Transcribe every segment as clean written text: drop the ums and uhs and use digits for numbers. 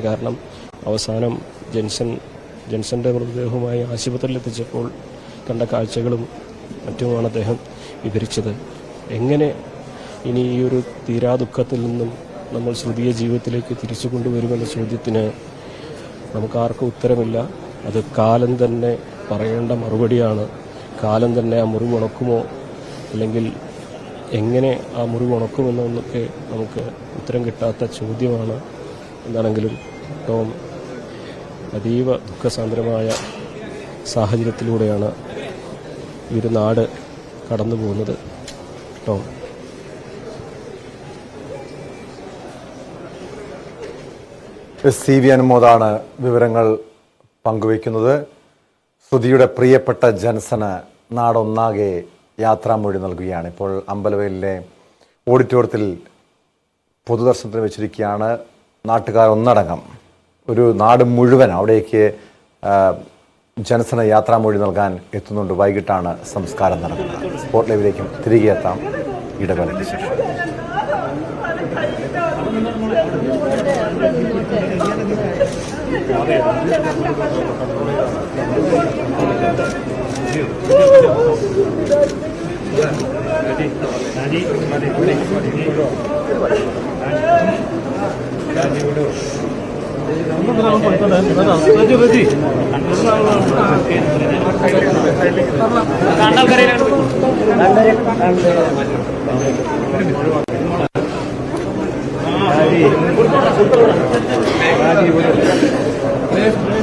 കാരണം അവസാനം ജെൻസന്റെ മൃതദേഹവുമായി ആശുപത്രിയിൽ എത്തിച്ചപ്പോൾ കണ്ട കാഴ്ചകളും മറ്റുമാണ് അദ്ദേഹം വിവരിച്ചത്. എങ്ങനെ ഇനി ഈ ഒരു തീരാ ദുഃഖത്തിൽ നിന്നും നമ്മൾ ശ്രുതിയ ജീവിതത്തിലേക്ക് തിരിച്ചു കൊണ്ടുവരുമെന്ന ചോദ്യത്തിന് നമുക്കാർക്കും ഉത്തരമില്ല. അത് കാലം തന്നെ പറയേണ്ട മറുപടിയാണ്. കാലം തന്നെ ആ മുറിവ് ഉണക്കുമോ, അല്ലെങ്കിൽ എങ്ങനെ ആ മുറിവ് ഉണക്കുമെന്നൊക്കെ നമുക്ക് ഉത്തരം കിട്ടാത്ത ചോദ്യമാണ്. എന്താണെങ്കിലും ടോം അതീവ ദുഃഖസാന്ദ്രമായ സാഹചര്യത്തിലൂടെയാണ് ഈ ഒരു നാട് കടന്നു പോകുന്നത്. ടോം. CV അനുമോദാണ് വിവരങ്ങൾ പങ്കുവയ്ക്കുന്നത്. ശ്രുതിയുടെ പ്രിയപ്പെട്ട ജൻസന് നാടൊന്നാകെ യാത്രാമൊഴി നൽകുകയാണ്. ഇപ്പോൾ അമ്പലവയലിലെ ഓഡിറ്റോറിയത്തിൽ പൊതുദർശനത്തിന് വെച്ചിരിക്കുകയാണ്. നാട്ടുകാർ ഒന്നടങ്കം, ഒരു നാട് മുഴുവൻ അവിടേക്ക് ജൻസന് യാത്രാമൊഴി നൽകാൻ എത്തുന്നുണ്ട്. വൈകിട്ടാണ് സംസ്കാരം നടക്കുന്നത്. സ്പോട്ട് ലൈവിലേക്കും തിരികെ എത്താം ഇടവേളയ്ക്ക് ശേഷം.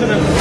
Gracias.